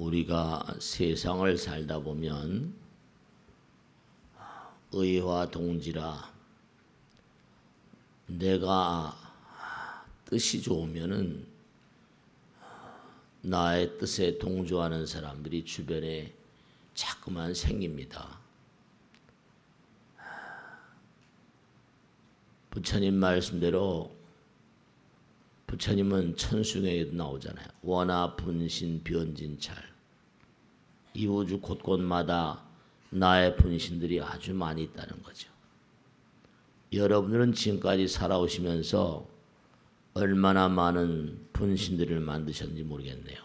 우리가 세상을 살다 보면 의와 동지라 내가 뜻이 좋으면은 나의 뜻에 동조하는 사람들이 주변에 자꾸만 생깁니다. 부처님 말씀대로 부처님은 천수경에도 나오잖아요. 원화 분신 변진찰. 이 우주 곳곳마다 나의 분신들이 아주 많이 있다는 거죠. 여러분들은 지금까지 살아오시면서 얼마나 많은 분신들을 만드셨는지 모르겠네요.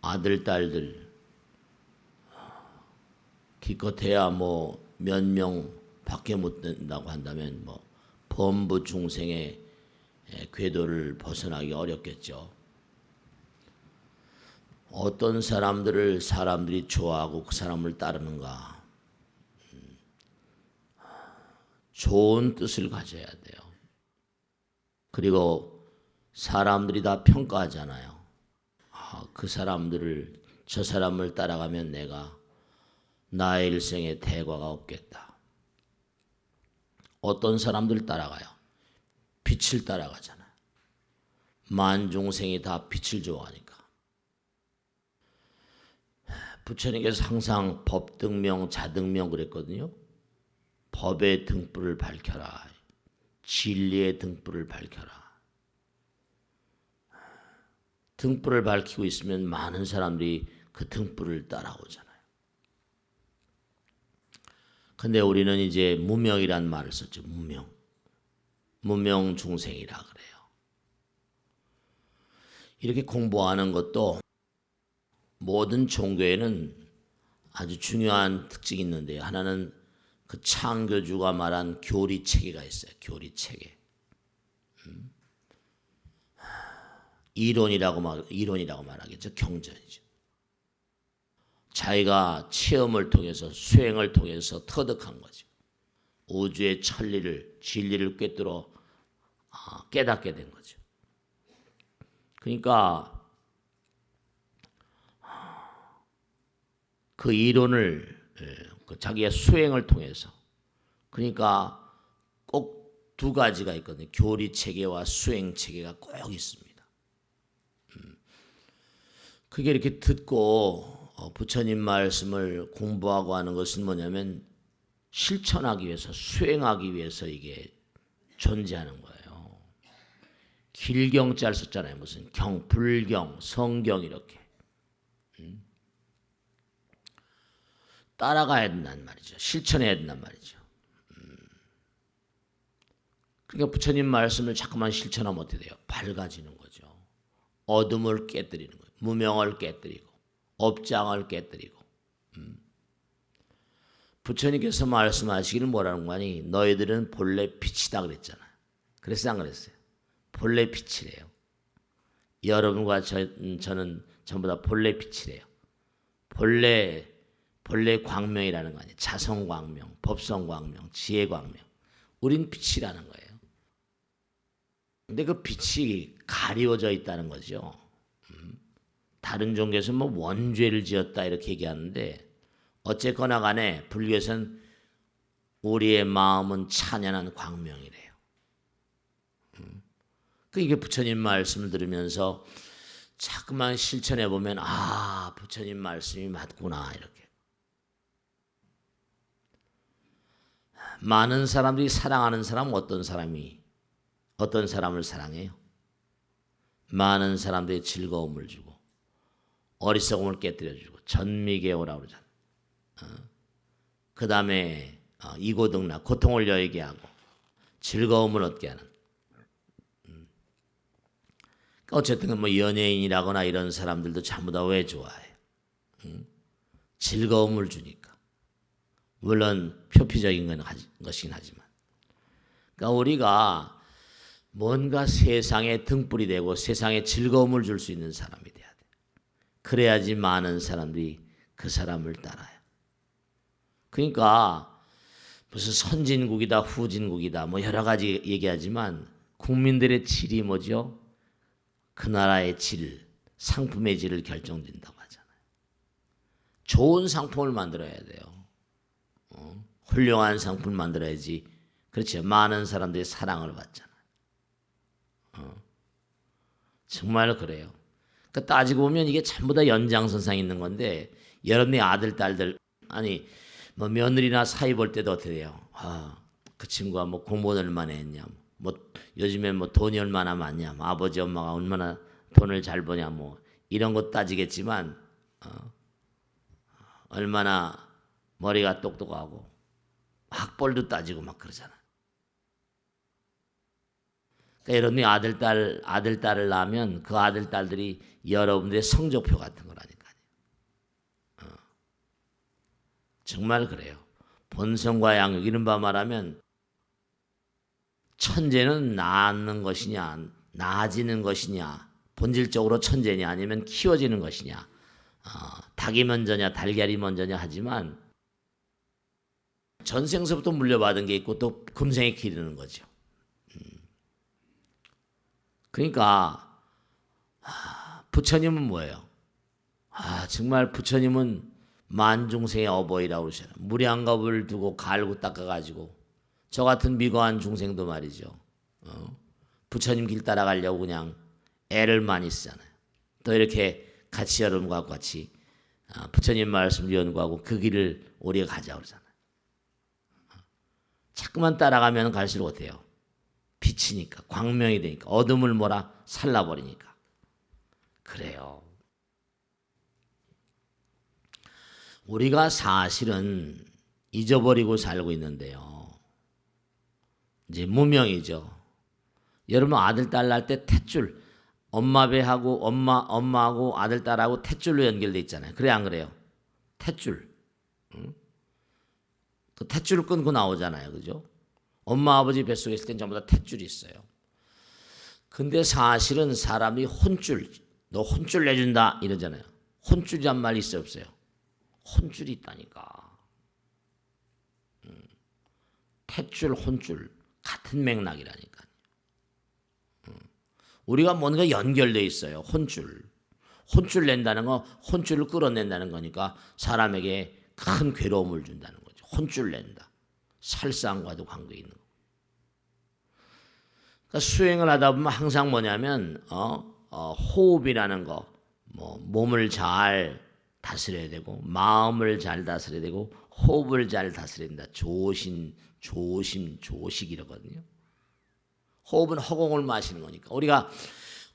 아들, 딸들 기껏해야 뭐 몇 명 밖에 못 된다고 한다면 뭐 범부 중생의 궤도를 벗어나기 어렵겠죠. 어떤 사람들을 사람들이 좋아하고 그 사람을 따르는가? 좋은 뜻을 가져야 돼요. 그리고 사람들이 다 평가하잖아요. 그 사람들을 저 사람을 따라가면 내가 나의 일생에 대과가 없겠다. 어떤 사람들 따라가요? 빛을 따라가잖아요. 만중생이 다 빛을 좋아하니까. 부처님께서 항상 법등명, 자등명 그랬거든요. 법의 등불을 밝혀라. 진리의 등불을 밝혀라. 등불을 밝히고 있으면 많은 사람들이 그 등불을 따라오잖아요. 근데 우리는 이제 무명이란 말을 썼죠. 무명. 무명 중생이라 그래요. 이렇게 공부하는 것도 모든 종교에는 아주 중요한 특징이 있는데요. 하나는 그 창교주가 말한 교리 체계가 있어요. 교리 체계. 이론이라고 말하겠죠. 경전이죠. 자기가 체험을 통해서 수행을 통해서 터득한 거죠. 우주의 천리를 진리를 꿰뚫어 깨닫게 된 거죠. 그러니까 그 이론을 자기의 수행을 통해서 그러니까 꼭 두 가지가 있거든요. 교리 체계와 수행 체계가 꼭 있습니다. 그게 이렇게 듣고 부처님 말씀을 공부하고 하는 것은 뭐냐면 실천하기 위해서 수행하기 위해서 이게 존재하는 거예요. 길경자를 썼잖아요. 무슨 경, 불경, 성경 이렇게. 따라가야 된단 말이죠. 실천해야 된단 말이죠. 그러니까 부처님 말씀을 자꾸만 실천하면 어떻게 돼요? 밝아지는 거죠. 어둠을 깨뜨리는 거예요. 무명을 깨뜨리고 업장을 깨뜨리고. 부처님께서 말씀하시기를 뭐라는 거니? 너희들은 본래 빛이다 그랬잖아요. 그랬어요, 안 그랬어요? 본래 빛이래요. 여러분과 저는 전부 다 본래 빛이래요. 본래 광명이라는 거 아니에요. 자성광명, 법성광명, 지혜광명. 우린 빛이라는 거예요. 근데 그 빛이 가리워져 있다는 거죠. 다른 종교에서 뭐 원죄를 지었다 이렇게 얘기하는데 어쨌거나 간에 불교에서는 우리의 마음은 찬연한 광명이래요. 이게 부처님 말씀을 들으면서 자꾸만 실천해 보면 부처님 말씀이 맞구나 이렇게. 많은 사람들이 사랑하는 사람은 어떤 사람을 사랑해요? 많은 사람들이 즐거움을 주고 어리석음을 깨뜨려주고 전미계호라고 그러잖아요. 그 다음에 이고등락 고통을 여의게 하고 즐거움을 얻게 하는. 어쨌든 뭐 연예인이라거나 이런 사람들도 전부 다 왜 좋아해요? 즐거움을 주니까. 물론 표피적인 것이긴 하지만. 그러니까 우리가 뭔가 세상에 등불이 되고 세상에 즐거움을 줄 수 있는 사람이 돼야 돼요. 그래야지 많은 사람들이 그 사람을 따라요. 그러니까 무슨 선진국이다 후진국이다 뭐 여러 가지 얘기하지만 국민들의 질이 뭐죠? 그 나라의 질, 상품의 질을 결정짓는다고 하잖아요. 좋은 상품을 만들어야 돼요. 훌륭한 상품을 만들어야지. 그렇죠. 많은 사람들이 사랑을 받잖아요. 정말 그래요. 그러니까 따지고 보면 이게 전부 다 연장선상에 있는 건데 여러분의 아들, 딸들 아니 뭐 며느리나 사위 볼 때도 어떻게 돼요? 그 친구가 뭐 공부는 얼마나 했냐, 뭐 요즘에 뭐 돈이 얼마나 많냐, 뭐 아버지 엄마가 얼마나 돈을 잘 버냐, 뭐 이런 것 따지겠지만 얼마나 머리가 똑똑하고 학벌도 따지고 막 그러잖아. 그러니까 여러분이 아들, 딸을 낳으면 그 아들, 딸들이 여러분들의 성적표 같은 거라니까요. 정말 그래요. 본성과 양육, 이른바 말하면 천재는 낳는 것이냐, 낳아지는 것이냐, 본질적으로 천재냐, 아니면 키워지는 것이냐, 닭이 먼저냐, 달걀이 먼저냐 하지만 전생서부터 물려받은 게 있고 또 금생에 기르는 거죠. 그러니까 부처님은 뭐예요? 정말 부처님은 만중생의 어버이라고 그러잖아요. 무량겁을 두고 갈고 닦아가지고 저 같은 미거한 중생도 말이죠. 부처님 길 따라가려고 그냥 애를 많이 쓰잖아요. 또 이렇게 같이 여러분과 같이 부처님 말씀을 연구하고 그 길을 우리가 가자고 그러잖아요. 자꾸만 따라가면 갈수록 어때요? 빛이니까, 광명이 되니까, 어둠을 뭐라 살라버리니까. 그래요. 우리가 사실은 잊어버리고 살고 있는데요. 이제 무명이죠. 여러분 아들, 딸 낳을 때 탯줄, 엄마 배하고 엄마하고 아들, 딸하고 탯줄로 연결돼 있잖아요. 그래 안 그래요? 탯줄. 그 탯줄을 끊고 나오잖아요. 그죠? 엄마 아버지 뱃속에 있을 땐 전부 다 탯줄이 있어요. 근데 사실은 사람이 혼줄, 너 혼줄 내준다 이러잖아요. 혼줄이란 말이 있어요, 없어요? 혼줄이 있다니까. 탯줄, 혼줄 같은 맥락이라니까. 우리가 뭔가 연결돼 있어요. 혼줄 낸다는 거, 혼줄을 끌어낸다는 거니까 사람에게 큰 괴로움을 준다는 거죠. 혼줄 낸다. 살상과도 관계 있는 거. 그러니까 수행을 하다 보면 항상 뭐냐면 호흡이라는 거, 뭐 몸을 잘 다스려야 되고 마음을 잘 다스려야 되고 호흡을 잘 다스려야 된다. 조식이라거든요. 호흡은 허공을 마시는 거니까 우리가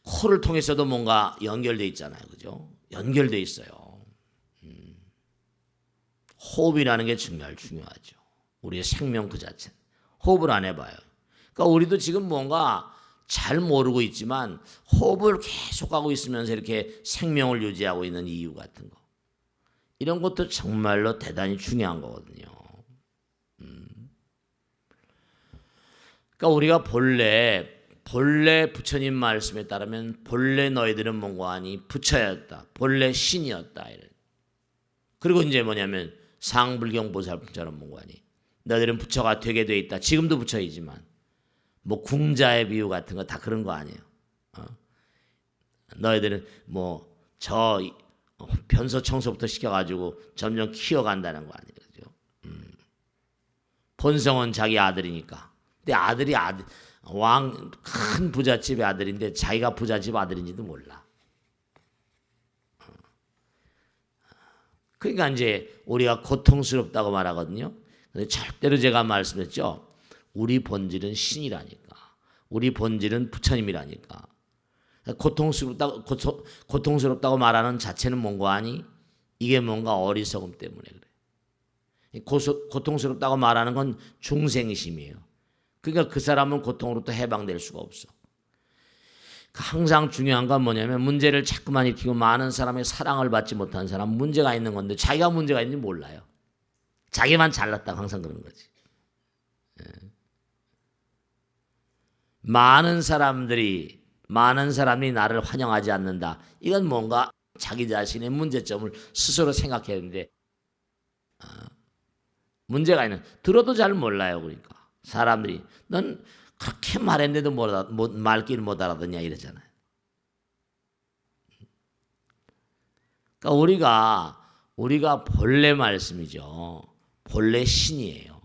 코를 통해서도 뭔가 연결돼 있잖아요, 그죠? 연결돼 있어요. 호흡이라는 게 정말 중요하죠. 우리의 생명 그 자체. 호흡을 안 해봐요. 그러니까 우리도 지금 뭔가 잘 모르고 있지만 호흡을 계속하고 있으면서 이렇게 생명을 유지하고 있는 이유 같은 거. 이런 것도 정말로 대단히 중요한 거거든요. 그러니까 우리가 본래 부처님 말씀에 따르면 본래 너희들은 뭔가 하니 부처였다. 본래 신이었다. 그리고 이제 뭐냐면 상불경 보살품처럼 뭔가 하니 너희들은 부처가 되게 돼 있다. 지금도 부처이지만 뭐 궁자의 비유 같은 거 다 그런 거 아니에요. 너희들은 뭐 저 변소 청소부터 시켜가지고 점점 키워간다는 거 아니에요. 그죠? 본성은 자기 아들이니까. 근데 아들이 큰 부잣집의 아들인데 자기가 부잣집 아들인지도 몰라. 그러니까 이제 우리가 고통스럽다고 말하거든요. 근데 절대로 제가 말씀했죠. 우리 본질은 신이라니까. 우리 본질은 부처님이라니까. 고통스럽다고 말하는 자체는 뭔가 아니? 이게 뭔가 어리석음 때문에 그래. 고통스럽다고 말하는 건 중생심이에요. 그러니까 그 사람은 고통으로부터 해방될 수가 없어. 항상 중요한 건 뭐냐면 문제를 자꾸만 일으키고 많은 사람의 사랑을 받지 못한 사람은 문제가 있는 건데 자기가 문제가 있는지 몰라요. 자기만 잘났다고 항상 그런 거지. 많은 사람이 나를 환영하지 않는다. 이건 뭔가 자기 자신의 문제점을 스스로 생각해야 되는데 문제가 있는 들어도 잘 몰라요. 그러니까 사람들이 넌 그렇게 말했는데도 말귀를 못 알아듣냐 이러잖아요. 그러니까 우리가 본래 말씀이죠. 본래 신이에요.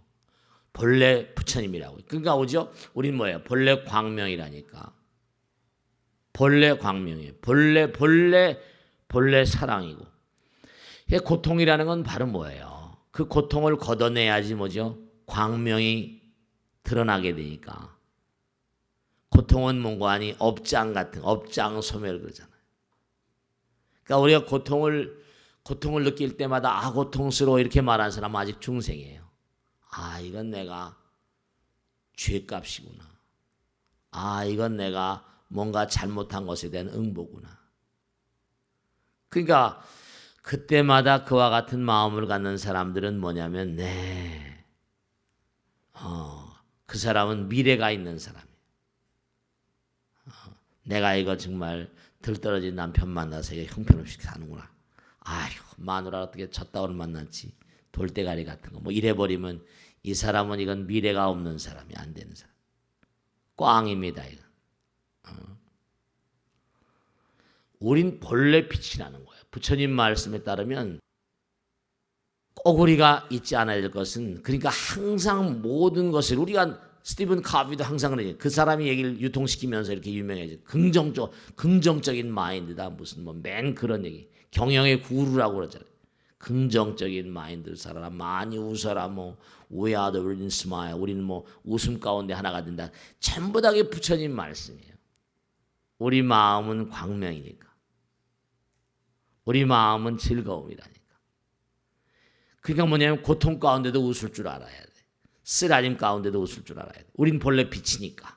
본래 부처님이라고. 그러니까 오죠. 우리는 뭐예요? 본래 광명이라니까. 본래 광명이에요. 본래 사랑이고. 고통이라는 건 바로 뭐예요? 그 고통을 걷어내야지 뭐죠? 광명이 드러나게 되니까. 고통은 뭔가 아니 업장 같은 업장 소멸 그러잖아요. 그러니까 우리가 고통을 느낄 때마다 고통스러워 이렇게 말하는 사람은 아직 중생이에요. 이건 내가 죄값이구나. 이건 내가 뭔가 잘못한 것에 대한 응보구나. 그러니까 그때마다 그와 같은 마음을 갖는 사람들은 뭐냐면 그 사람은 미래가 있는 사람이에요. 내가 이거 정말 들떨어진 남편 만나서 형편없이 사는구나. 마누라 어떻게 젖다운을 만났지. 돌대가리 같은 거 뭐 이래버리면 이 사람은 이건 미래가 없는 사람이 안 되는 사람. 꽝입니다. 이거. 우린 본래 빛이라는 거예요. 부처님 말씀에 따르면 꼭 우리가 잊지 않아야 될 것은 그러니까 항상 모든 것을 우리가 스티븐 카비도 항상 그래요. 그 사람이 얘기를 유통시키면서 이렇게 유명해져. 긍정적인 마인드다. 무슨 맨 그런 얘기. 경영의 구루라고 그러잖아요. 긍정적인 마인드를 살아라. 많이 웃어라. We are the radiant smile. 우리는 웃음 가운데 하나가 된다. 전부 다 그게 부처님 말씀이에요. 우리 마음은 광명이니까. 우리 마음은 즐거움이라니까. 그러니까 뭐냐면 고통 가운데도 웃을 줄 알아야 돼. 쓰라림 가운데도 웃을 줄 알아야 돼. 우린 본래 빛이니까.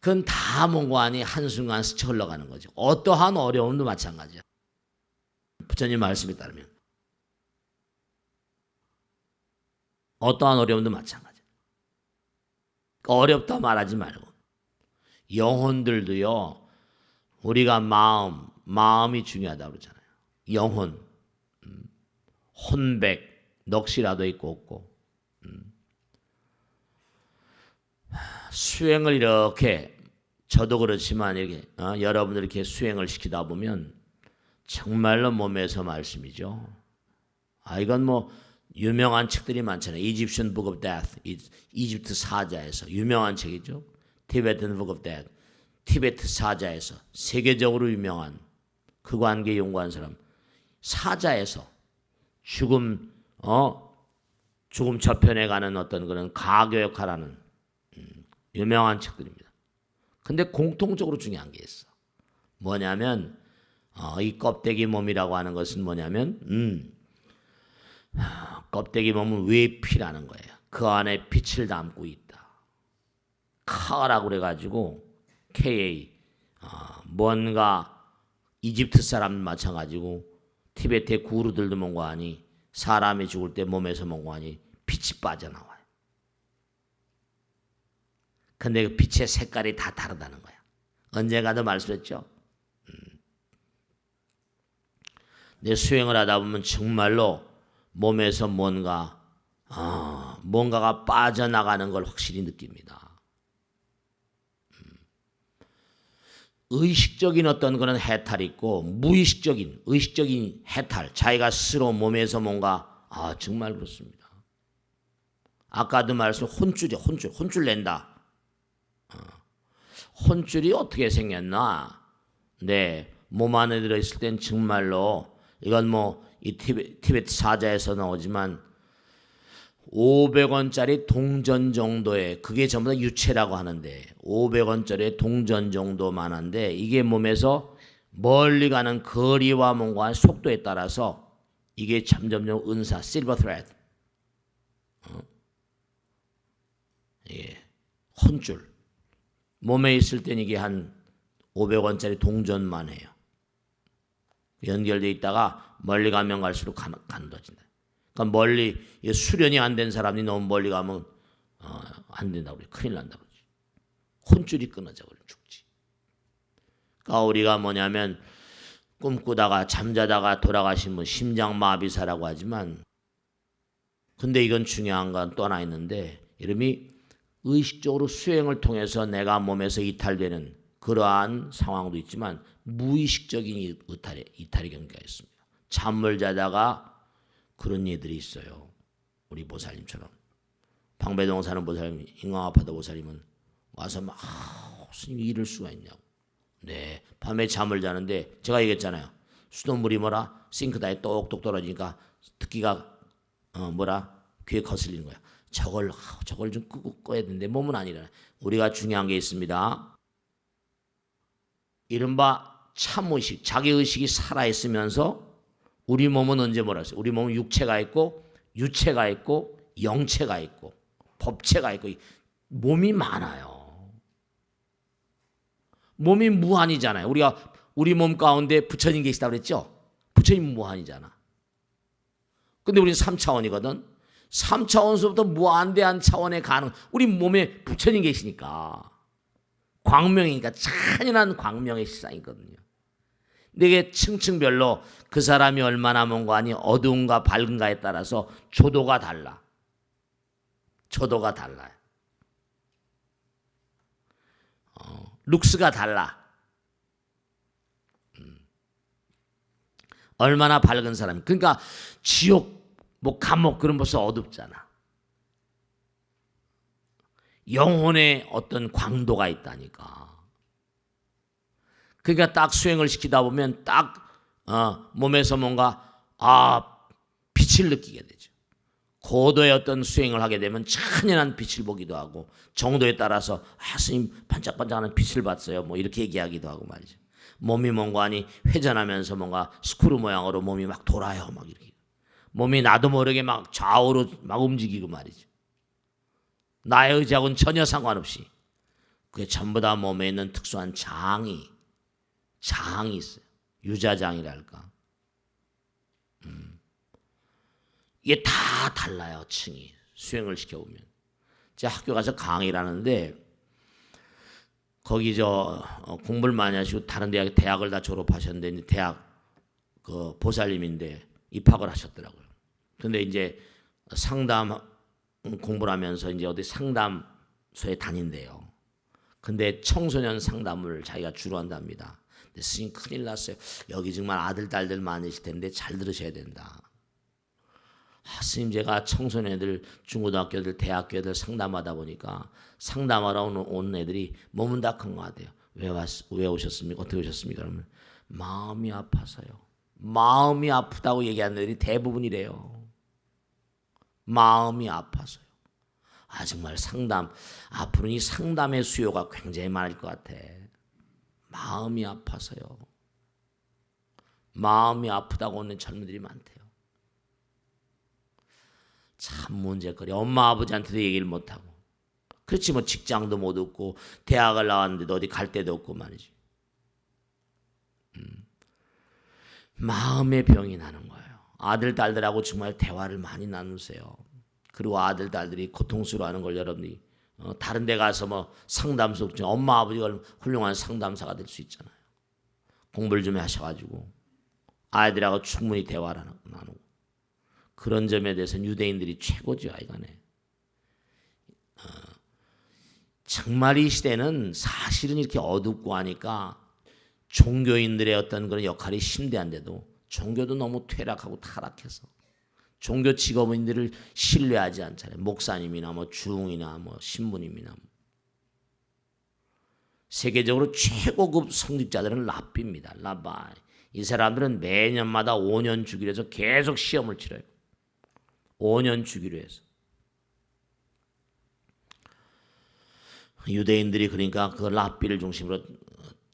그건 다 뭔가 아니 한순간 스쳐 흘러가는 거죠. 어떠한 어려움도 마찬가지야. 부처님 말씀에 따르면 어떠한 어려움도 마찬가지야. 어렵다 말하지 말고 영혼들도요. 우리가 마음이 중요하다고 그러잖아요. 영혼, 혼백, 넋이라도 있고 없고 수행을 이렇게 저도 그렇지만 이렇게 여러분들 이렇게 수행을 시키다 보면 정말로 몸에서 말씀이죠. 이건 유명한 책들이 많잖아요. Egyptian Book of Death, 이집트 사자에서 유명한 책이죠. Tibetan Book of Death, 티베트 사자에서 세계적으로 유명한 그 관계 연구한 사람 사자에서 죽음 저편에 가는 어떤 그런 가교역하라는 유명한 책들입니다. 근데 공통적으로 중요한 게 있어. 뭐냐면 이 껍데기 몸이라고 하는 것은 뭐냐면 껍데기 몸은 외피라는 거예요. 그 안에 빛을 담고 있다. 카라고 그래가지고 KA 뭔가 이집트 사람 마찬가지고 티베트의 구루들도 뭔가 하니 사람이 죽을 때 몸에서 뭔가 하니 빛이 빠져나와요. 근데 그 빛의 색깔이 다 다르다는 거야. 언젠가도 말씀했죠. 내 수행을 하다 보면 정말로 몸에서 뭔가가 빠져나가는 걸 확실히 느낍니다. 의식적인 어떤 그런 해탈이 있고 무의식적인 의식적인 해탈 자기가 스스로 몸에서 뭔가 정말 그렇습니다. 아까도 말씀 혼줄 낸다. 혼줄이 어떻게 생겼나? 몸 안에 들어있을 땐 정말로 이건 이 티베트 사자에서 나오지만 500원짜리 동전 정도의 그게 전부 다 유체라고 하는데 500원짜리 동전 정도만 한데 이게 몸에서 멀리 가는 거리와 뭔가 속도에 따라서 이게 점점점 은사, 실버 트레드 혼줄 몸에 있을 땐 이게 한 500원짜리 동전만 해요. 연결되어 있다가 멀리 가면 갈수록 간도진다. 그러니까 멀리 수련이 안 된 사람이 너무 멀리 가면 안 된다고 그래. 큰일 난다고 그러지. 혼줄이 끊어져 버리면 죽지. 그러니까 우리가 뭐냐면 꿈꾸다가 잠자다가 돌아가신 분 심장마비사라고 하지만 근데 이건 중요한 건 또 하나 있는데 이름이 의식적으로 수행을 통해서 내가 몸에서 이탈되는 그러한 상황도 있지만 무의식적인 이탈의 경계가 있습니다. 잠을 자다가 그런 일들이 있어요. 우리 보살님처럼. 방배동 사는 보살님, 인강아파도 보살님은 와서 막 스님 이럴 수가 있냐고. 네, 밤에 잠을 자는데 제가 얘기했잖아요. 수돗물이 뭐라 싱크대에 똑똑 떨어지니까 듣기가 귀에 거슬리는 거야. 저걸 좀 끄고 꺼야 되는데 몸은 안 일어나. 우리가 중요한 게 있습니다. 이른바 참의식, 자기의식이 살아있으면서 우리 몸은 언제 뭐라 했어요? 우리 몸은 육체가 있고 유체가 있고 영체가 있고 법체가 있고 몸이 많아요. 몸이 무한이잖아요. 우리가 우리 몸 가운데 부처님 계시다고 그랬죠? 부처님 무한이잖아. 근데 우리는 3차원이거든. 3차원서부터 무한대한 차원에 가는 우리 몸에 부처님 계시니까 광명이니까 찬연한 광명의 실상이거든요. 근데 이게 층층별로 그 사람이 얼마나 뭔가니 어두운가 밝은가에 따라서 조도가 달라. 조도가 달라요. 룩스가 달라. 얼마나 밝은 사람. 그러니까 지옥, 감옥 그런 벌써 어둡잖아. 영혼의 어떤 광도가 있다니까. 그러니까 딱 수행을 시키다 보면 딱 몸에서 뭔가 빛을 느끼게 되죠. 고도의 어떤 수행을 하게 되면 찬연한 빛을 보기도 하고 정도에 따라서 스님 반짝반짝하는 빛을 봤어요. 이렇게 얘기하기도 하고 말이죠. 몸이 뭔가니 회전하면서 뭔가 스크류 모양으로 몸이 막 돌아요. 막 이렇게. 몸이 나도 모르게 막 좌우로 막 움직이고 말이죠. 나의 의지하고는 전혀 상관없이. 그게 전부 다 몸에 있는 특수한 장이 있어요. 유자장이랄까. 이게 다 달라요. 층이. 수행을 시켜보면. 제가 학교 가서 강의를 하는데 거기 공부를 많이 하시고 다른 대학을 다 졸업하셨는데 대학 그 보살님인데 입학을 하셨더라고요. 근데 이제 상담 공부를 하면서 이제 어디 상담소에 다닌대요. 근데 청소년 상담을 자기가 주로 한답니다. 근데 스님 큰일 났어요. 여기 정말 아들 딸들 많으실 텐데 잘 들으셔야 된다. 스님 제가 청소년들, 중고등학교들, 대학교들 상담하다 보니까 상담하러 온 애들이 몸은 다 건강하대요. 왜 오셨습니까? 어떻게 오셨습니까? 그러면 마음이 아파서요. 마음이 아프다고 얘기하는 애들이 대부분이래요. 마음이 아파서요. 정말 앞으로는 이 상담의 수요가 굉장히 많을 것 같아. 마음이 아파서요. 마음이 아프다고 오는 젊은이들이 많대요. 참 문제거리. 엄마 아버지한테도 얘기를 못하고. 그렇지 직장도 못 얻고 대학을 나왔는데도 어디 갈 데도 없고 말이지. 마음의 병이 나는 거예요. 아들 딸들하고 정말 대화를 많이 나누세요. 그리고 아들 딸들이 고통스러워하는 걸 여러분이 다른 데 가서 상담소 엄마 아버지가 훌륭한 상담사가 될 수 있잖아요. 공부를 좀 하셔가지고 아이들하고 충분히 대화를 나누고 그런 점에 대해서는 유대인들이 최고죠. 이간에 정말 이 시대는 사실은 이렇게 어둡고 하니까 종교인들의 어떤 그런 역할이 심대한데도 종교도 너무 퇴락하고 타락해서 종교 직업인들을 신뢰하지 않잖아요. 목사님이나 주웅이나 신부님이나 세계적으로 최고급 성직자들은 랍비입니다. 라바. 이 사람들은 매년마다 5년 주기로 해서 계속 시험을 치러요. 5년 주기로 해서. 유대인들이 그러니까 그 랍비를 중심으로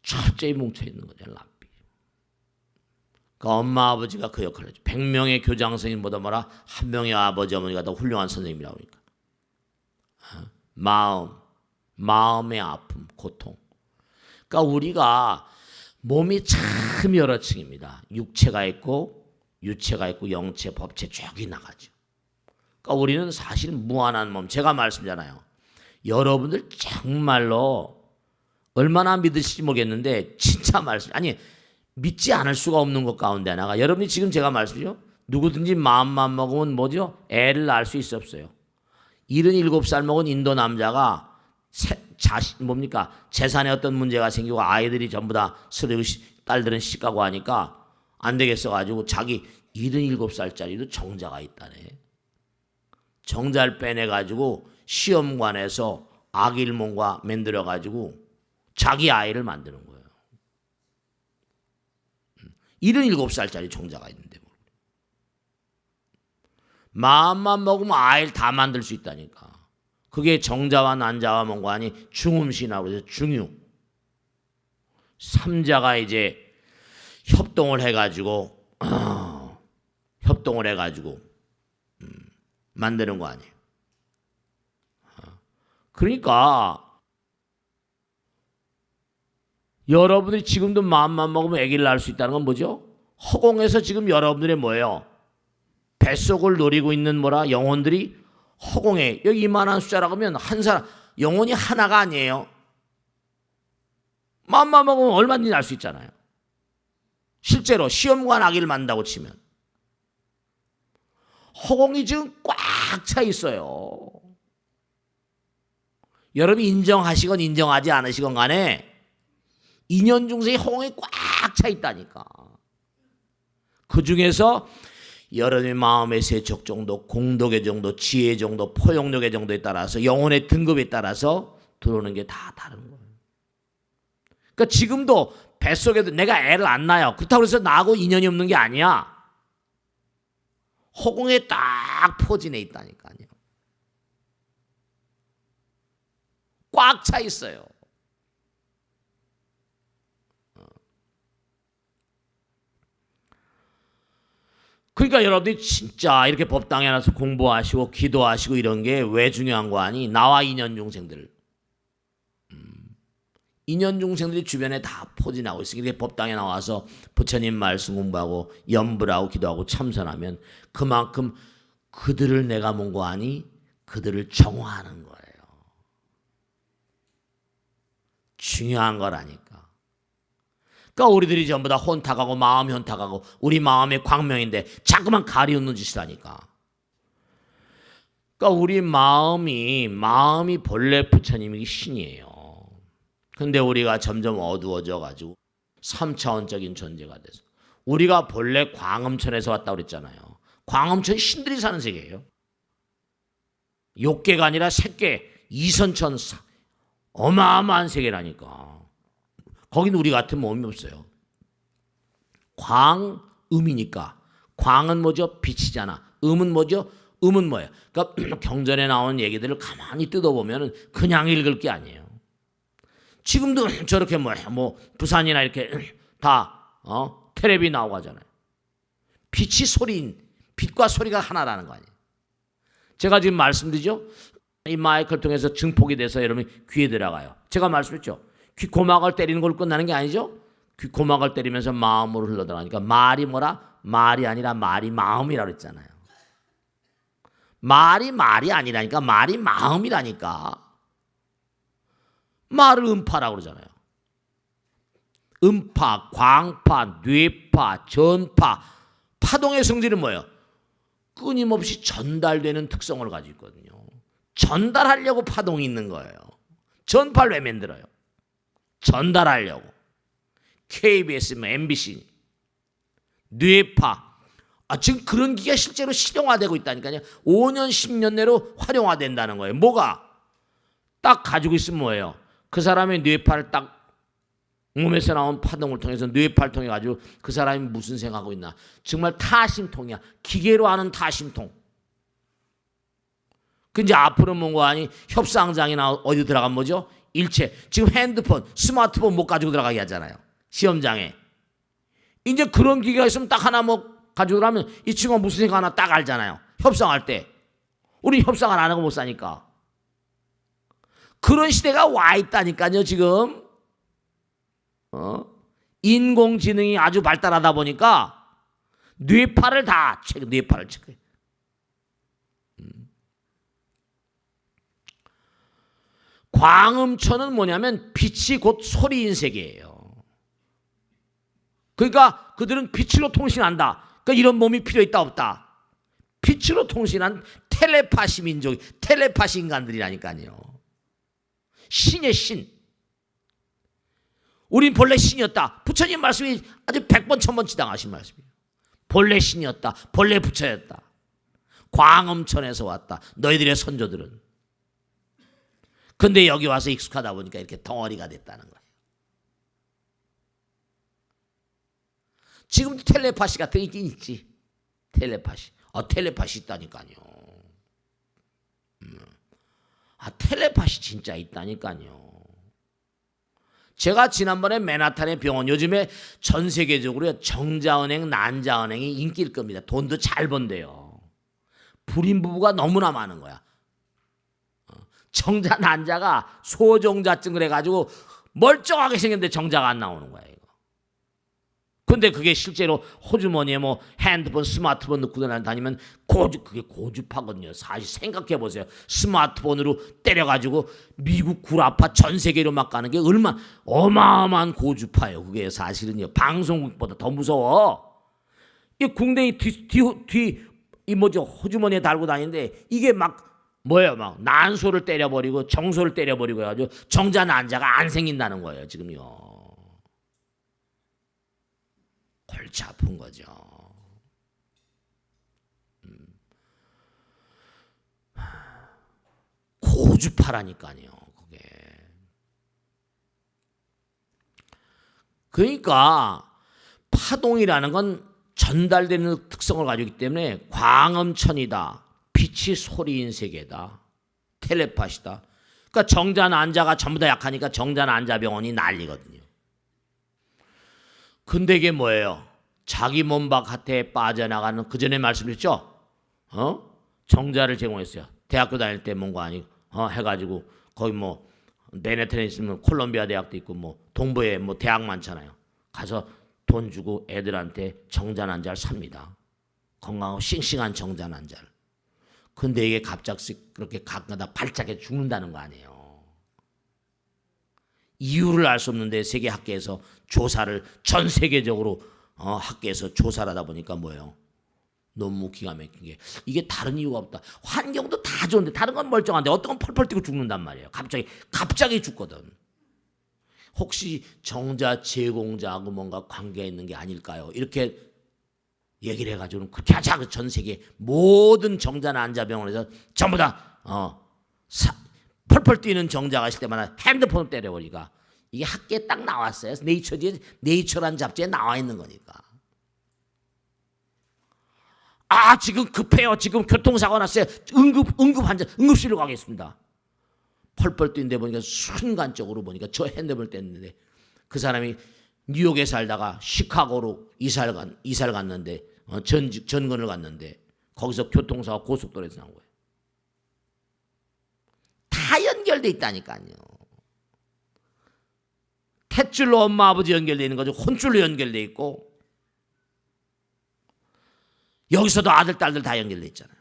철저히 뭉쳐 있는 거죠. 랍비. 그 엄마 아버지가 그 역할을 하죠. 100명의 교장 선생님보다 한 명의 아버지 어머니가 더 훌륭한 선생님이라고 하니까. 마음의 아픔, 고통. 그러니까 우리가 몸이 참 여러 층입니다. 육체가 있고 유체가 있고 영체, 법체 쭉 나가죠. 그러니까 우리는 사실 무한한 몸. 제가 말씀드리잖아요. 여러분들 정말로 얼마나 믿으실지 모르겠는데 진짜 믿지 않을 수가 없는 것 가운데 하나가 여러분이 지금 제가 말씀드리죠. 누구든지 마음만 먹으면 애를 낳을 수 있어 없어요. 77살 먹은 인도 남자가 뭡니까? 재산에 어떤 문제가 생기고 아이들이 전부 다 딸들은 시집가고 하니까 안 되겠어 가지고 자기 77살짜리도 정자가 있다네. 정자를 빼내 가지고 시험관에서 아기일몽과 만들어 가지고 자기 아이를 만드는 거예요. 77살짜리 정자가 있는데 마음만 먹으면 아이를 다 만들 수 있다니까. 그게 정자와 난자와 뭔가니 중음신이라고 해서 중유. 삼자가 이제 협동을 해가지고 만드는 거 아니에요. 그러니까 여러분들이 지금도 마음만 먹으면 아기를 낳을 수 있다는 건 뭐죠? 허공에서 지금 여러분들의 뭐예요? 뱃속을 노리고 있는 영혼들이 허공에 여기 이만한 숫자라고 하면 한 사람 영혼이 하나가 아니에요. 마음만 먹으면 얼마든지 날 수 있잖아요. 실제로 시험관 아기를 만든다고 치면 허공이 지금 꽉 차 있어요. 여러분이 인정하시건 인정하지 않으시건 간에 인연중생이 허공에 꽉 차 있다니까. 그 중에서 여러분의 마음의 세척 정도, 공덕의 정도, 지혜 정도, 포용력의 정도에 따라서 영혼의 등급에 따라서 들어오는 게 다 다른 거예요. 그러니까 지금도 뱃속에도 내가 애를 안 낳아요. 그렇다고 해서 나하고 인연이 없는 게 아니야. 허공에 딱 포진해 있다니까요. 꽉 차 있어요. 그러니까 여러분들이 진짜 이렇게 법당에 나서 공부하시고 기도하시고 이런 게 왜 중요한 거 아니? 나와 인연중생들. 인연중생들이 주변에 다 포진하고 있으니까 법당에 나와서 부처님 말씀 공부하고 염불하고 기도하고 참선하면 그만큼 그들을 내가 뭔고 아니? 그들을 정화하는 거예요. 중요한 거라니까. 그러니까 우리들이 전부 다 혼탁하고 마음이 혼탁하고 우리 마음의 광명인데 자꾸만 가리우는 짓을 하니까. 그러니까 우리 마음이 본래 부처님이 신이에요. 근데 우리가 점점 어두워져 가지고 3차원적인 존재가 돼서 우리가 본래 광음천에서 왔다고 그랬잖아요. 광음천 신들이 사는 세계예요. 욕계가 아니라 색계, 이선천 어마어마한 세계라니까. 거긴 우리 같은 몸이 없어요. 광음이니까. 광은 뭐죠? 빛이잖아. 음은 뭐죠? 음은 뭐예요? 그러니까 경전에 나오는 얘기들을 가만히 뜯어보면 그냥 읽을 게 아니에요. 지금도 저렇게 부산이나 이렇게 다 텔레비 나오고 하잖아요. 빛이 소리인, 빛과 소리가 하나라는 거 아니에요. 제가 지금 말씀드리죠. 이 마이크를 통해서 증폭이 돼서 여러분 귀에 들어가요. 제가 말씀했죠. 귀 고막을 때리는 걸로 끝나는 게 아니죠. 귀 고막을 때리면서 마음으로 흘러들어가니까 말이 뭐라? 말이 아니라 말이 마음이라고 했잖아요. 말이 아니라니까 말이 마음이라니까. 말을 음파라고 그러잖아요. 음파, 광파, 뇌파, 전파. 파동의 성질은 뭐예요? 끊임없이 전달되는 특성을 가지고 있거든요. 전달하려고 파동이 있는 거예요. 전파를 왜 만들어요? 전달하려고. KBS, MBC, 뇌파. 지금 그런 기가 실제로 실용화되고 있다니까요. 5년, 10년 내로 활용화된다는 거예요. 뭐가? 딱 가지고 있으면 뭐예요? 그 사람의 뇌파를 딱 몸에서 나온 파동을 통해서 뇌파를 통해 가지고 그 사람이 무슨 생각하고 있나. 정말 타심통이야. 기계로 하는 타심통. 그 이제 앞으로 뭔가 아니 협상장이나 어디 들어가면 뭐죠? 일체. 지금 핸드폰, 스마트폰 못 가지고 들어가게 하잖아요. 시험장에. 이제 그런 기계가 있으면 딱 하나 가지고 들어가면 이 친구가 무슨 생각하나 딱 알잖아요. 협상할 때. 우리 협상을 안 하고 못 사니까. 그런 시대가 와 있다니까요, 지금. 인공지능이 아주 발달하다 보니까 뇌파를 체크해. 광음천은 뭐냐면 빛이 곧 소리인 세계예요. 그러니까 그들은 빛으로 통신한다. 그러니까 이런 몸이 필요 있다 없다. 빛으로 통신한 텔레파시 민족, 텔레파시 인간들이라니까요. 신의 신. 우린 본래 신이었다. 부처님 말씀이 아주 100번 1000번 지당하신 말씀이에요. 본래 신이었다. 본래 부처였다. 광엄천에서 왔다. 너희들의 선조들은. 근데 여기 와서 익숙하다 보니까 이렇게 덩어리가 됐다는 거예요. 지금도 텔레파시 같은 게 있긴 있지. 텔레파시. 텔레파시 있다니까요. 텔레파시 진짜 있다니까요. 제가 지난번에 맨하탄의 병원, 요즘에 전 세계적으로 정자은행, 난자은행이 인기일 겁니다. 돈도 잘 번대요. 불임 부부가 너무나 많은 거야. 정자, 난자가 소정자증을 해가지고 멀쩡하게 생겼는데 정자가 안 나오는 거야, 이거. 근데 그게 실제로 호주머니에 뭐 핸드폰, 스마트폰 넣고 다니면 그게 고주파거든요. 사실 생각해 보세요. 스마트폰으로 때려가지고 미국 구라파 전 세계로 막 가는 게 얼마나 어마어마한 고주파예요. 그게 사실은요. 방송국보다 더 무서워. 이 궁뎅이 이 뭐죠? 호주머니에 달고 다니는데 이게 막 뭐예요? 막 난소를 때려버리고 정소를 때려버리고 해가지고 정자 난자가 안 생긴다는 거예요. 지금요. 골치 아픈 거죠. 고주파라니까요. 그게. 그러니까 파동이라는 건 전달되는 특성을 가지고 있기 때문에 광엄천이다. 빛이 소리인 세계다. 텔레파시다. 그러니까 정자 난자가 전부 다 약하니까 정자 난자 병원이 난리거든요. 근데 이게 뭐예요? 자기 몸 바깥에 빠져나가는 그 전에 말씀드렸죠? 정자를 제공했어요. 대학교 다닐 때 뭔가 아니고 해가지고 거기 뭐 맨해튼에 있으면 콜롬비아 대학도 있고 뭐 동부에 뭐 대학 많잖아요. 가서 돈 주고 애들한테 정자 난자를 삽니다. 건강하고 싱싱한 정자 난자를. 근데 이게 갑작스 그렇게 가끔가다 발작해 죽는다는 거 아니에요. 이유를 알 수 없는데 세계 학계에서 조사를 전 세계적으로 학계에서 조사를 하다 보니까 뭐예요? 너무 기가 막힌 게 이게 다른 이유가 없다. 환경도 다 좋은데 다른 건 멀쩡한데 어떤 건 펄펄 뛰고 죽는단 말이에요. 갑자기 죽거든. 혹시 정자 제공자하고 뭔가 관계가 있는 게 아닐까요? 이렇게 얘기를 해가지고는 그렇게 하자. 전 세계 모든 정자 난자 병원에서 전부 다 펄펄 뛰는 정자가 있을 때마다 핸드폰을 때려버리니까 이게 학계에 딱 나왔어요. 네이처라는 잡지에 나와 있는 거니까. 지금 급해요. 지금 교통사고 났어요. 응급 환자, 응급실로 가겠습니다. 펄펄 뛰는데 보니까 순간적으로 보니까 저 핸드폰을 뗐는데 그 사람이 뉴욕에 살다가 시카고로 이사를 갔는데 전근을 갔는데 거기서 교통사고 고속도로에서 나온 거예요. 다 연결돼 있다니까요. 탯줄로 엄마 아버지 연결돼 있는 거죠. 혼줄로 연결돼 있고 여기서도 아들 딸들 다 연결돼 있잖아요.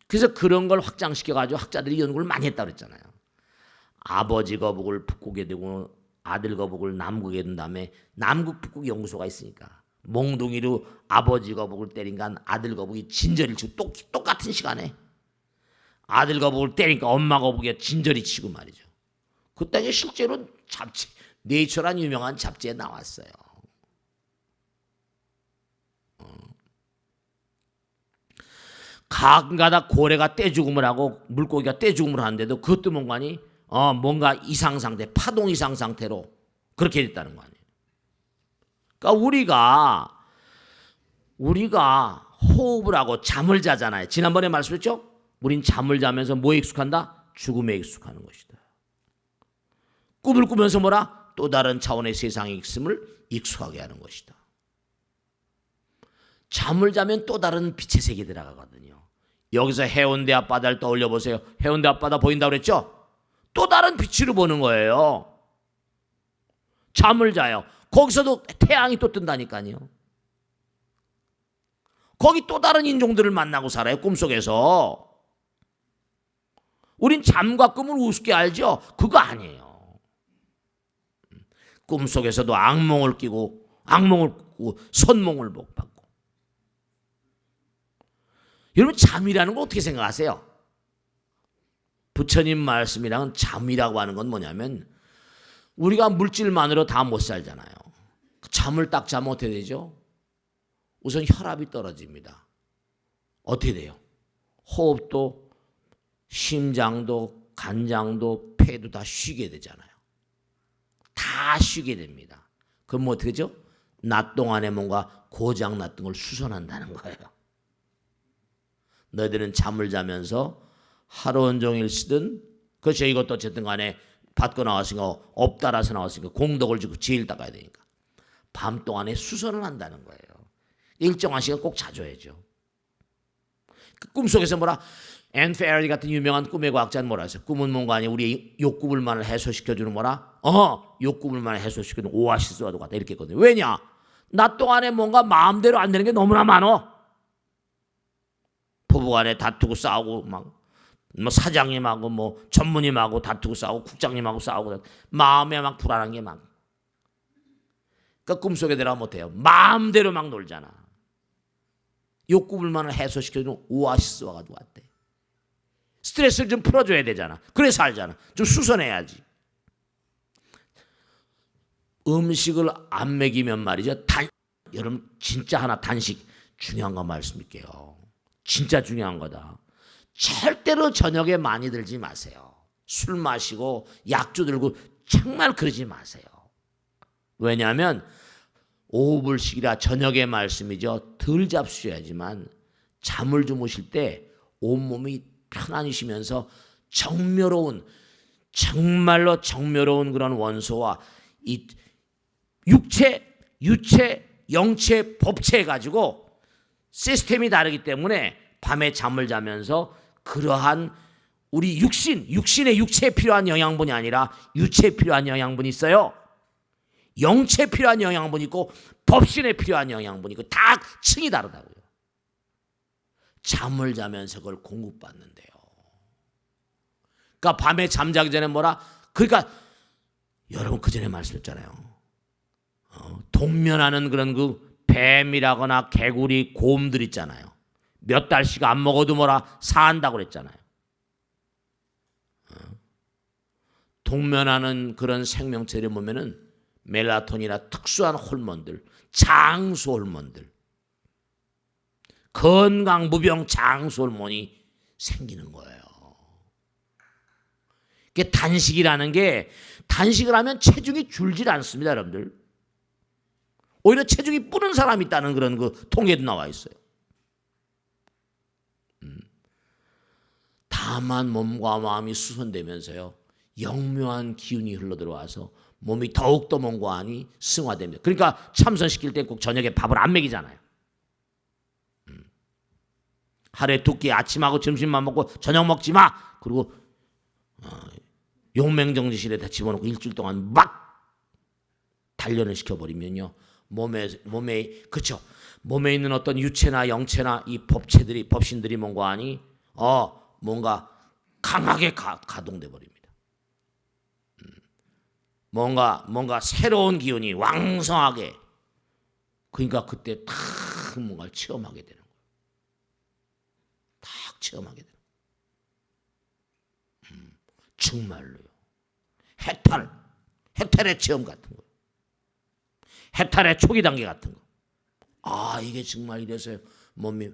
그래서 그런 걸 확장시켜가지고 학자들이 연구를 많이 했다고 그랬잖아요. 아버지 거북을 북극에 두고 아들 거북을 남극에 둔 다음에 남극 북극 연구소가 있으니까 몽둥이로 아버지 거북을 때린간 아들 거북이 진저리를 치고 똑같은 시간에 아들 거북을 때리니까 엄마 거북이 진저리 치고 말이죠. 그때 이제 실제로 잡지 네이처란 유명한 잡지에 나왔어요. 가끔가다 고래가 떼죽음을 하고 물고기가 떼죽음을 하는데도 그것도 뭔가 이상 상태, 파동 이상 상태로 그렇게 됐다는 거 아니에요. 그러니까 우리가 호흡을 하고 잠을 자잖아요. 지난번에 말씀했죠? 우린 잠을 자면서 뭐에 익숙한다? 죽음에 익숙하는 것이다. 꿈을 꾸면서 뭐라? 또 다른 차원의 세상에 있음을 익숙하게 하는 것이다. 잠을 자면 또 다른 빛의 세계에 들어가거든요. 여기서 해운대 앞바다를 떠올려 보세요. 해운대 앞바다 보인다고 그랬죠? 또 다른 빛으로 보는 거예요. 잠을 자요. 거기서도 태양이 또 뜬다니까요. 거기 또 다른 인종들을 만나고 살아요. 꿈속에서. 우린 잠과 꿈을 우습게 알죠? 그거 아니에요. 꿈속에서도 악몽을 꾸고 선몽을 못 받고. 여러분 잠이라는 거 어떻게 생각하세요? 부처님 말씀이랑 잠이라고 하는 건 뭐냐면 우리가 물질만으로 다 못 살잖아요. 잠을 딱 자면 어떻게 되죠? 우선 혈압이 떨어집니다. 어떻게 돼요? 호흡도, 심장도, 간장도, 폐도 다 쉬게 되잖아요. 다 쉬게 됩니다. 그럼 뭐 어떻게 되죠? 낮 동안에 뭔가 고장 났던 걸 수선한다는 거예요. 너희들은 잠을 자면서 하루 온종일 쓰든, 그렇죠. 이것도 어쨌든 간에 받고 나왔으니까, 업 따라서 나왔으니까 공덕을 주고 제일 닦아야 되니까 밤 동안에 수선을 한다는 거예요. 일정한 시간 꼭 자줘야죠. 그 꿈속에서 뭐라, 앤 페어리 같은 유명한 꿈의 과학자는 뭐라 했어요? 꿈은 뭔가 아니 우리 욕구불만을 해소시켜주는 뭐라? 욕구불만을 해소시켜주는 오아시스와도 같다 이렇게 했거든요. 왜냐? 낮 동안에 뭔가 마음대로 안 되는 게 너무나 많어. 부부간에 다투고 싸우고 막 뭐 사장님하고 뭐 전무님하고 다투고 싸우고 국장님하고 싸우고 마음에 막 불안한 게 막. 그러니까 꿈속에 들어가면 못해요. 마음대로 막 놀잖아. 욕구불만을 해소시켜주는 오아시스와 가지고 왔대. 스트레스를 좀 풀어줘야 되잖아. 그래서 알잖아. 좀 수선해야지. 음식을 안 먹이면 말이죠. 여러분 진짜 하나 단식 중요한 거 말씀드릴게요. 진짜 중요한 거다. 절대로 저녁에 많이 들지 마세요. 술 마시고 약주 들고 정말 그러지 마세요. 왜냐하면 오후불식이라 저녁의 말씀이죠. 덜 잡수셔야지만 잠을 주무실 때 온몸이 편안히 쉬면서 정묘로운, 정말로 정묘로운 그런 원소와 이 육체, 유체, 영체, 법체 가지고 시스템이 다르기 때문에 밤에 잠을 자면서 그러한 우리 육신의 육체에 필요한 영양분이 아니라 유체에 필요한 영양분이 있어요. 영체에 필요한 영양분이 있고 법신에 필요한 영양분이 있고 다 층이 다르다고요. 잠을 자면서 그걸 공급받는데요. 그러니까 밤에 잠자기 전에 뭐라? 그러니까 여러분 그 전에 말씀했잖아요. 동면하는 그런 그 뱀이라거나 개구리, 곰들 있잖아요. 몇 달씩 안 먹어도 뭐라 산다고 그랬잖아요. 동면하는 그런 생명체를 보면은 멜라토닌이나 특수한 호르몬들, 장수 호르몬들, 건강 무병 장수 호르몬이 생기는 거예요. 이게 단식이라는 게 단식을 하면 체중이 줄질 않습니다, 여러분들. 오히려 체중이 뿌는 사람이 있다는 그런 그 통계도 나와 있어요. 다만 몸과 마음이 수선되면서요. 영묘한 기운이 흘러들어와서 몸이 더욱더 몸과 안이 승화됩니다. 그러니까 참선시킬 때 꼭 저녁에 밥을 안 먹이잖아요. 하루에 두 끼 아침하고 점심만 먹고 저녁 먹지 마. 그리고 용맹정지실에다 집어넣고 일주일 동안 막 단련을 시켜버리면요. 몸에 그쵸? 몸에 있는 어떤 유체나 영체나 이 법체들이 법신들이 뭔가 하니 뭔가 강하게 가동돼 버립니다. 뭔가 새로운 기운이 왕성하게 그러니까 그때 탁 뭔가를 체험하게 되는 거예요. 탁 체험하게 되는 거예요. 정말로요. 해탈의 체험 같은 거. 해탈의 초기 단계 같은 거. 이게 정말 이래서 몸에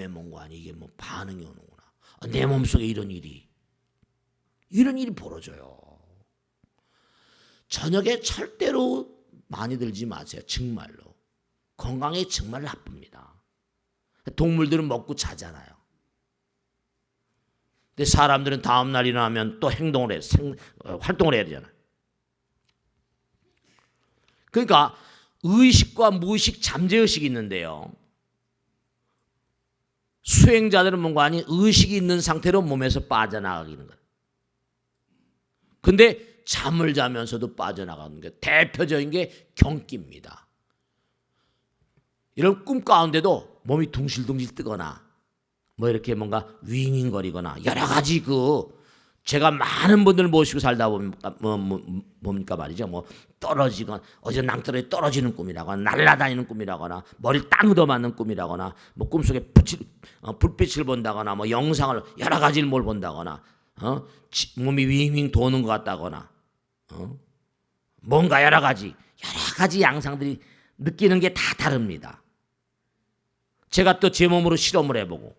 뭔가 아니 이게 뭐 반응이 오는구나. 내 몸속에 이런 일이 벌어져요. 저녁에 절대로 많이 들지 마세요. 정말로. 건강에 정말 나쁩니다. 동물들은 먹고 자잖아요. 근데 사람들은 다음날 일어나면 또 활동을 해야 되잖아요. 그러니까 의식과 무의식, 잠재의식이 있는데요. 수행자들은 뭔가 아니 의식이 있는 상태로 몸에서 빠져나가기는 거예요. 근데 잠을 자면서도 빠져나가는 게 대표적인 게 경기입니다. 이런 꿈 가운데도 몸이 둥실둥실 뜨거나 뭐 이렇게 뭔가 윙윙거리거나 여러 가지 제가 많은 분들 모시고 살다 보면 뭡니까 말이죠. 뭐 떨어지거나 어제 낭떠러지 떨어지는 꿈이라거나 날아다니는 꿈이라거나 머리를 땅 얻어맞는 꿈이라거나 뭐 꿈속에 불빛을 본다거나 뭐 영상을 여러 가지를 뭘 본다거나 몸이 윙윙 도는 것 같다거나 뭔가 여러 가지 양상들이 느끼는 게 다 다릅니다. 제가 또 제 몸으로 실험을 해보고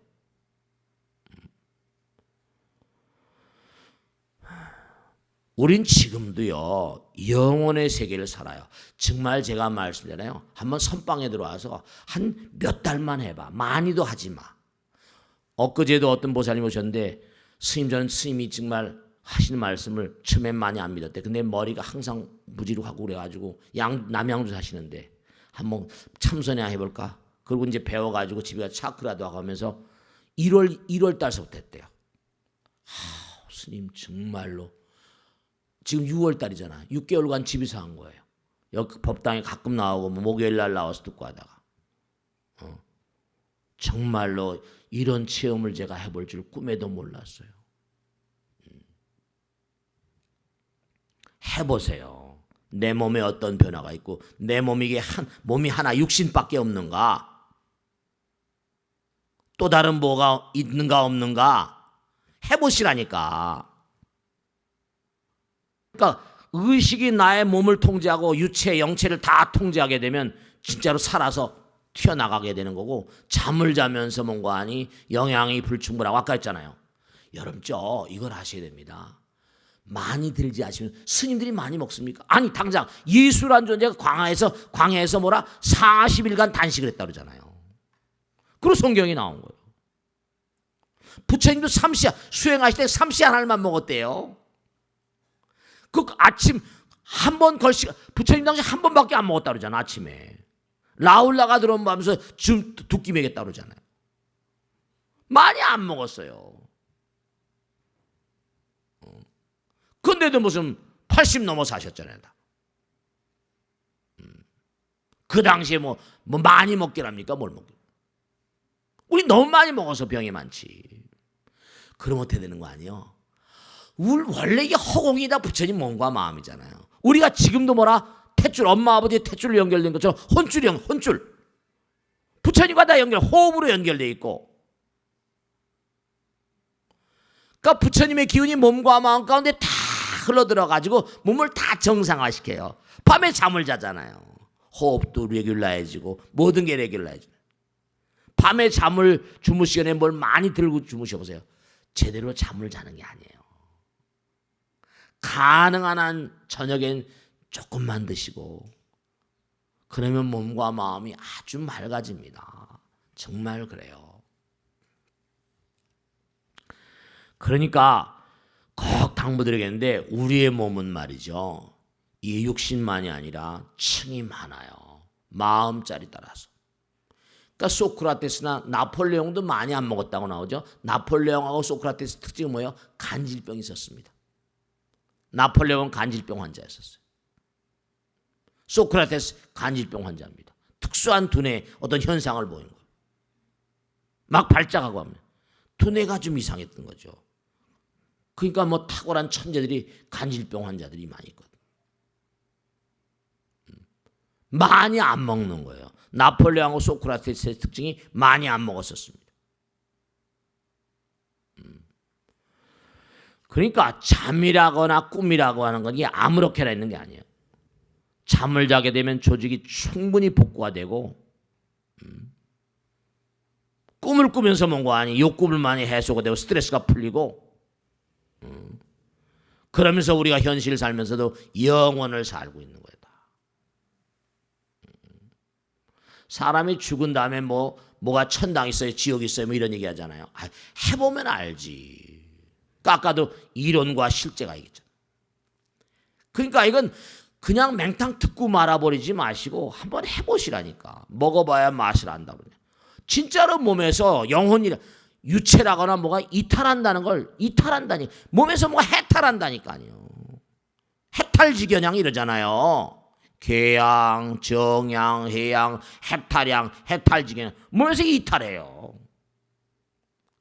우린 지금도요 영혼의 세계를 살아요. 정말 제가 말씀드리잖아요. 한번 선방에 들어와서 한 몇 달만 해봐. 많이도 하지 마. 엊그제도 어떤 보살님 오셨는데 스님, 저는 스님이 정말 하시는 말씀을 처음엔 많이 안 믿었대. 근데 머리가 항상 무지룩하고 그래가지고 남양주 사시는데 한번 참선이나 해볼까? 그리고 이제 배워가지고 집에 가서 차크라도 하고 하면서 1월 달서부터 했대요. 스님 정말로 지금 6월 달이잖아. 6개월간 집에서 한 거예요. 여기 법당에 가끔 나오고 목요일 날 나와서 듣고 하다가 정말로 이런 체험을 제가 해볼 줄 꿈에도 몰랐어요. 해보세요. 내 몸에 어떤 변화가 있고 내 몸이 하나 육신밖에 없는가? 또 다른 뭐가 있는가 없는가? 해보시라니까. 그러니까 의식이 나의 몸을 통제하고 유체, 영체를 다 통제하게 되면 진짜로 살아서 튀어나가게 되는 거고 잠을 자면서 뭔가 하니 영양이 불충분하고 아까 했잖아요. 여러분죠 이걸 하셔야 됩니다. 많이 들지 않으시면 스님들이 많이 먹습니까? 아니 당장 예수란 존재가 광야에서 뭐라 40일간 단식을 했다 그러잖아요. 그리고 성경이 나온 거예요. 부처님도 수행하실 때 삼시 한 알만 먹었대요. 그 아침 한 번 부처님 당시 한 번밖에 안 먹었다 그러잖아. 아침에 라울라가 들어오면서 두 끼 먹였다 그러잖아요. 많이 안 먹었어요. 근데도 무슨 80 넘어서 하셨잖아요. 그 당시에 뭐 많이 먹기랍니까? 뭘 먹기? 우리 너무 많이 먹어서 병이 많지. 그럼 어떻게 되는 거 아니에요? 원래 이게 허공이다 부처님 몸과 마음이잖아요. 우리가 지금도 탯줄, 엄마 아버지의 탯줄로 연결된 것처럼 혼줄. 부처님과 다 호흡으로 연결되어 있고. 그러니까 부처님의 기운이 몸과 마음 가운데 다 흘러들어가지고 몸을 다 정상화시켜요. 밤에 잠을 자잖아요. 호흡도 레귤라해지고 모든 게 레귤라해져요. 밤에 잠을 주무시기 전에 뭘 많이 들고 주무셔보세요. 제대로 잠을 자는 게 아니에요. 가능한 한 저녁엔 조금만 드시고 그러면 몸과 마음이 아주 맑아집니다. 정말 그래요. 그러니까 꼭 당부드리겠는데 우리의 몸은 말이죠. 이 육신만이 아니라 층이 많아요. 마음자리 따라서. 그러니까 소크라테스나 나폴레옹도 많이 안 먹었다고 나오죠. 나폴레옹하고 소크라테스 특징이 뭐예요? 간질병이 있었습니다. 나폴레옹은 간질병 환자였었어요. 소크라테스 간질병 환자입니다. 특수한 두뇌 어떤 현상을 보인 거예요. 막 발작하고 하면 두뇌가 좀 이상했던 거죠. 그러니까 탁월한 천재들이 간질병 환자들이 많이 있거든요. 많이 안 먹는 거예요. 나폴레옹하고 소크라테스의 특징이 많이 안 먹었었습니다. 그러니까 잠이라거나 꿈이라고 하는 건 이게 아무렇게나 있는 게 아니에요. 잠을 자게 되면 조직이 충분히 복구가 되고 꿈을 꾸면서 뭔가 아니 욕구를 많이 해소가 되고 스트레스가 풀리고 그러면서 우리가 현실을 살면서도 영원을 살고 있는 거예요. 사람이 죽은 다음에 뭐가 천당 있어요, 지옥 있어요, 이런 얘기 하잖아요. 해보면 알지. 아까도 이론과 실제가 있잖아요. 그러니까 이건 그냥 맹탕 듣고 말아버리지 마시고 한번 해보시라니까. 먹어봐야 맛을 안다. 진짜로 몸에서 영혼이 유체라거나 뭐가 이탈한다는 걸 이탈한다니 몸에서 뭐가 해탈한다니까요. 해탈지견양 이러잖아요. 궤양, 정양, 해양, 해탈양, 해탈지견 몸에서 이탈해요.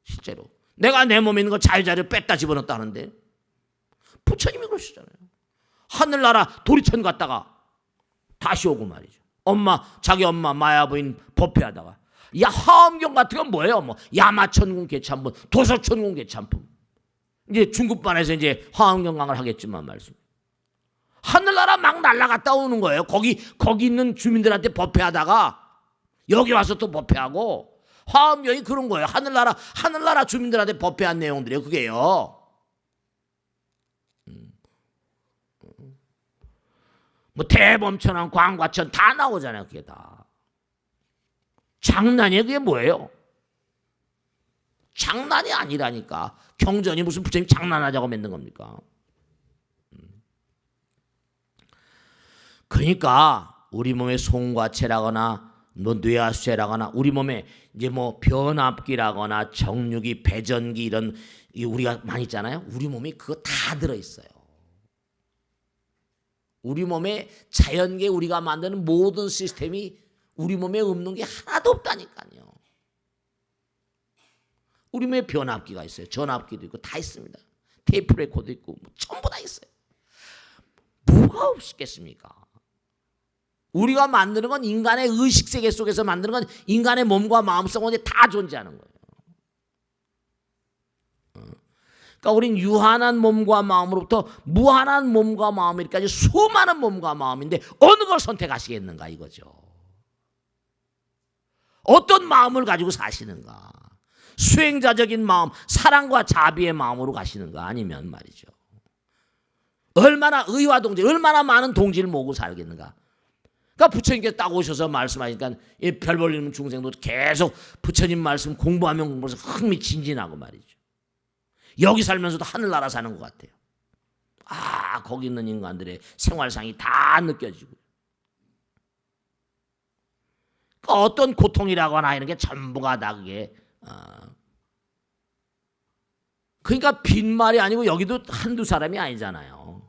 실제로 내가 내 몸에 있는 거 자유자유 뺐다 집어넣었다는데 부처님이 그러시잖아요. 하늘나라 도리천 갔다가 다시 오고 말이죠. 자기 엄마 마야부인 법회하다가 화엄경 같은 건 뭐예요? 야마천궁 개참품, 도서천궁 개참품. 이제 중급반에서 이제 화엄경강을 하겠지만 말씀. 하늘나라 막 날아갔다 오는 거예요. 거기 있는 주민들한테 법회하다가 여기 와서 또 법회하고 화엄경이 그런 거예요. 하늘나라 주민들한테 법회한 내용들이에요. 그게요. 뭐 대범천왕, 광과천 다 나오잖아요. 그게 다. 장난이에요. 그게 뭐예요? 장난이 아니라니까. 경전이 무슨 부처님 장난하자고 만든 겁니까? 그러니까 우리 몸에 송과체라거나 뭐 뇌하수체라거나 우리 몸에 이제 뭐 변압기라거나 정육이, 배전기 이런 우리가 많이 있잖아요. 우리 몸에 그거 다 들어 있어요. 우리 몸에 자연계 우리가 만드는 모든 시스템이 우리 몸에 없는 게 하나도 없다니까요. 우리 몸에 변압기가 있어요. 전압기도 있고 다 있습니다. 테이프 레코도 있고 뭐 전부 다 있어요. 뭐가 없겠습니까? 우리가 만드는 건 인간의 의식세계 속에서 만드는 건 인간의 몸과 마음 속에 다 존재하는 거예요. 그러니까 우린 유한한 몸과 마음으로부터 무한한 몸과 마음까지 수많은 몸과 마음인데 어느 걸 선택하시겠는가 이거죠. 어떤 마음을 가지고 사시는가. 수행자적인 마음, 사랑과 자비의 마음으로 가시는가 아니면 말이죠. 얼마나 의와 동질, 얼마나 많은 동질을 모으고 살겠는가. 그러니까 부처님께서 딱 오셔서 말씀하니까 별 볼리는 중생도 계속 부처님 말씀 공부하면 공부해서 흥미진진하고 말이죠. 여기 살면서도 하늘나라 사는 것 같아요. 아, 거기 있는 인간들의 생활상이 다 느껴지고. 어떤 고통이라거나 이런 게 전부가 다 그게. 그러니까 빈말이 아니고 여기도 한두 사람이 아니잖아요.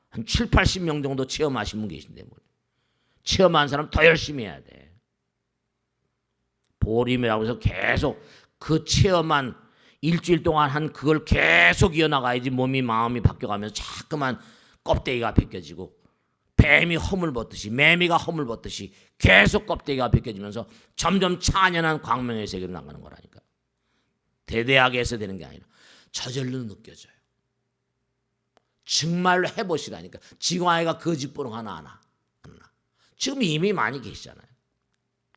한 7, 80명 정도 체험하신 분 계신데 뭐. 체험한 사람 더 열심히 해야 돼. 보림이라고 해서 계속 그 체험한 일주일 동안 한 그걸 계속 이어나가야지 몸이 마음이 바뀌어가면서 자꾸만 껍데기가 벗겨지고 뱀이 허물 벗듯이 매미가 허물 벗듯이 계속 껍데기가 벗겨지면서 점점 찬연한 광명의 세계로 나가는 거라니까. 대대하게 해서 되는 게 아니라 저절로 느껴져요. 정말로 해보시라니까. 지광아이가 거짓부렁 하나. 지금 이미 많이 계시잖아요.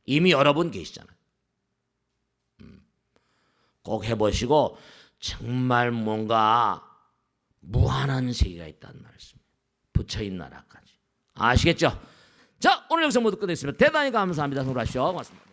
이미 여러 분 계시잖아요. 꼭 해보시고 정말 뭔가 무한한 세계가 있다는 말씀. 부처인 나라까지. 아시겠죠? 자, 오늘 영상 모두 끝냈습니다. 대단히 감사합니다. 수고하십시오. 고맙습니다.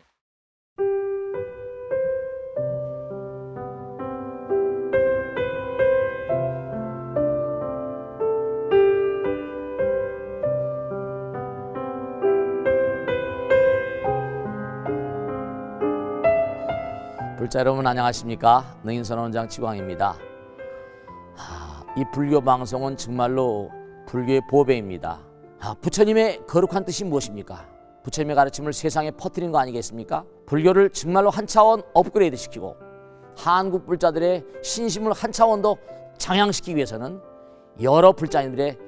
불자 여러분 안녕하십니까? 능인선원장 지광입니다. 이 불교 방송은 정말로 불교의 보배입니다. 부처님의 거룩한 뜻이 무엇입니까? 부처님의 가르침을 세상에 퍼뜨린 거 아니겠습니까? 불교를 정말로 한 차원 업그레이드 시키고 한국 불자들의 신심을 한 차원 더 장양시키기 위해서는 여러 불자님들의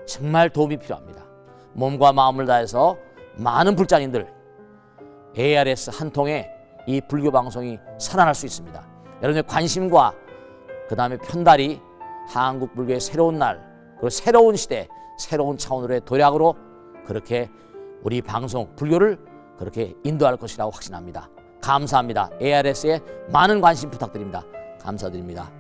정말 도움이 필요합니다. 몸과 마음을 다해서 많은 불자님들 ARS 한 통에 이 불교 방송이 살아날 수 있습니다. 여러분의 관심과 그 다음에 편달이 한국 불교의 새로운 날, 그리고 새로운 시대, 새로운 차원으로의 도약으로 그렇게 우리 방송 불교를 그렇게 인도할 것이라고 확신합니다. 감사합니다. ARS에 많은 관심 부탁드립니다. 감사드립니다.